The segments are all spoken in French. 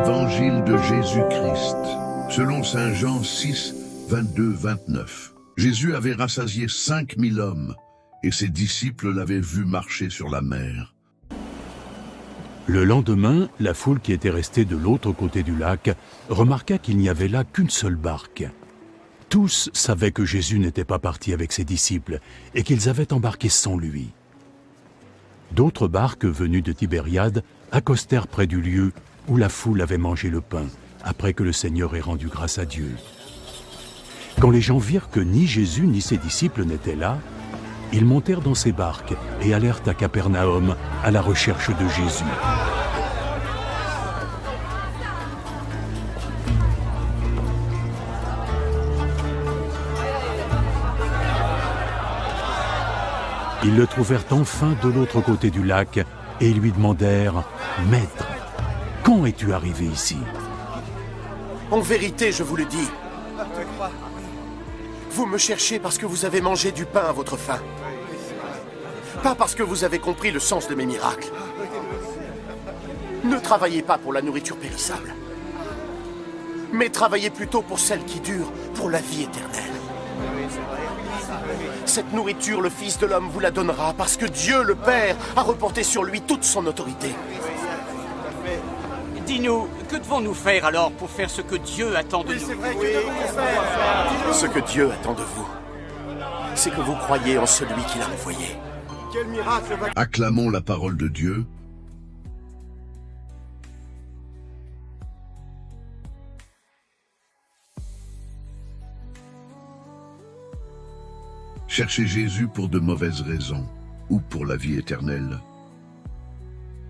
Évangile de Jésus-Christ, selon saint Jean 6, 22-29. Jésus avait rassasié 5000 hommes, et ses disciples l'avaient vu marcher sur la mer. Le lendemain, la foule qui était restée de l'autre côté du lac remarqua qu'il n'y avait là qu'une seule barque. Tous savaient que Jésus n'était pas parti avec ses disciples et qu'ils avaient embarqué sans lui. D'autres barques venues de Tibériade accostèrent près du lieu où la foule avait mangé le pain, après que le Seigneur ait rendu grâce à Dieu. Quand les gens virent que ni Jésus ni ses disciples n'étaient là, ils montèrent dans ces barques et allèrent à Capernaum à la recherche de Jésus. Ils le trouvèrent enfin de l'autre côté du lac et lui demandèrent « Maître, quand es-tu arrivé ici ?» En vérité, je vous le dis, vous me cherchez parce que vous avez mangé du pain à votre faim. Pas parce que vous avez compris le sens de mes miracles. Ne travaillez pas pour la nourriture périssable, mais travaillez plutôt pour celle qui dure, pour la vie éternelle. Cette nourriture, le Fils de l'homme vous la donnera parce que Dieu, le Père, a reporté sur lui toute son autorité. Dis-nous, que devons-nous faire alors pour faire ce que Dieu attend de nous? Ce que Dieu attend de vous, c'est que vous croyiez en celui qui l'a envoyé. Quel miracle va... Acclamons la parole de Dieu. Cherchez Jésus pour de mauvaises raisons ou pour la vie éternelle.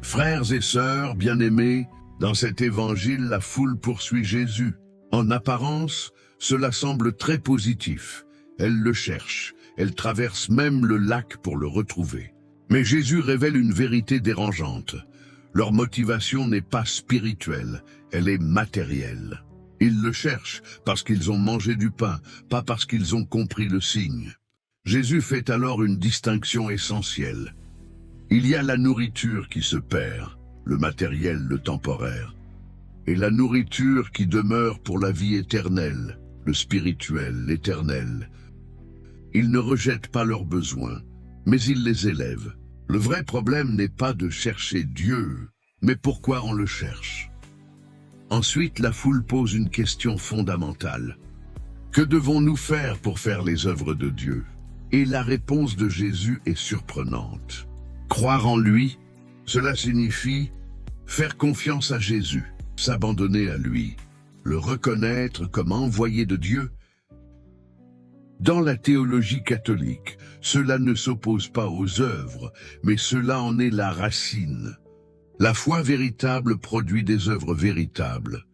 Frères et sœurs bien-aimés, dans cet évangile, la foule poursuit Jésus. En apparence, cela semble très positif. Elle le cherche, elle traverse même le lac pour le retrouver. Mais Jésus révèle une vérité dérangeante. Leur motivation n'est pas spirituelle, elle est matérielle. Ils le cherchent parce qu'ils ont mangé du pain, pas parce qu'ils ont compris le signe. Jésus fait alors une distinction essentielle. Il y a la nourriture qui se perd, le matériel, le temporaire, et la nourriture qui demeure pour la vie éternelle, le spirituel, l'éternel. Il ne rejette pas leurs besoins, mais il les élève. Le vrai problème n'est pas de chercher Dieu, mais pourquoi on le cherche. Ensuite, la foule pose une question fondamentale. Que devons-nous faire pour faire les œuvres de Dieu? Et la réponse de Jésus est surprenante. Croire en lui, cela signifie faire confiance à Jésus, s'abandonner à lui, le reconnaître comme envoyé de Dieu. Dans la théologie catholique, cela ne s'oppose pas aux œuvres, mais cela en est la racine. La foi véritable produit des œuvres véritables.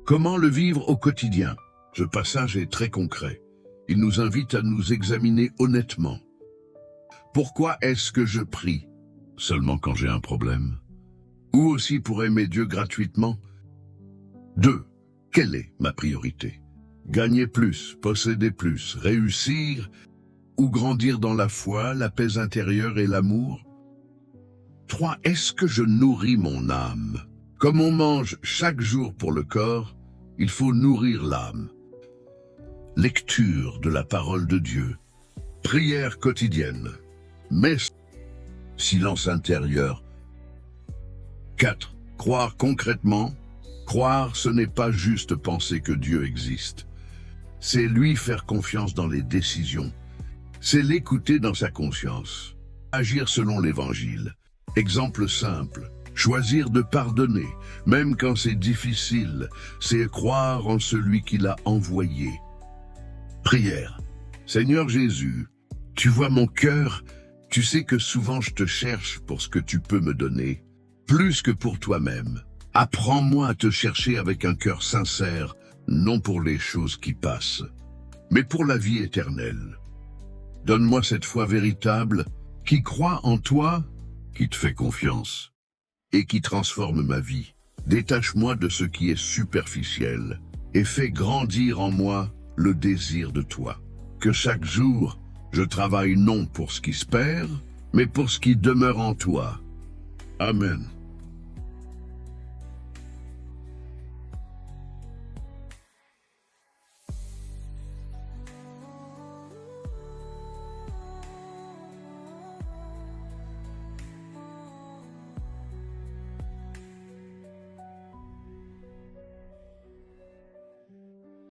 Comment le vivre au quotidien? Ce passage est très concret. Il nous invite à nous examiner honnêtement. Pourquoi est-ce que je prie? Seulement quand j'ai un problème? Ou aussi pour aimer Dieu gratuitement? 2. Quelle est ma priorité? Gagner plus, posséder plus, réussir ou grandir dans la foi, la paix intérieure et l'amour? 3. Est-ce que je nourris mon âme? Comme on mange chaque jour pour le corps, il faut nourrir l'âme. Lecture de la parole de Dieu, prière quotidienne, messe, silence intérieur. 4. Croire concrètement. Croire, ce n'est pas juste penser que Dieu existe. C'est lui faire confiance dans les décisions. C'est l'écouter dans sa conscience. Agir selon l'Évangile. Exemple simple. Choisir de pardonner, même quand c'est difficile. C'est croire en celui qui l'a envoyé. Prière. Seigneur Jésus, tu vois mon cœur, tu sais que souvent je te cherche pour ce que tu peux me donner, plus que pour toi-même. Apprends-moi à te chercher avec un cœur sincère, non pour les choses qui passent, mais pour la vie éternelle. Donne-moi cette foi véritable, qui croit en toi, qui te fait confiance, et qui transforme ma vie. Détache-moi de ce qui est superficiel, et fais grandir en moi le désir de toi. Que chaque jour, je travaille non pour ce qui se perd, mais pour ce qui demeure en toi. Amen.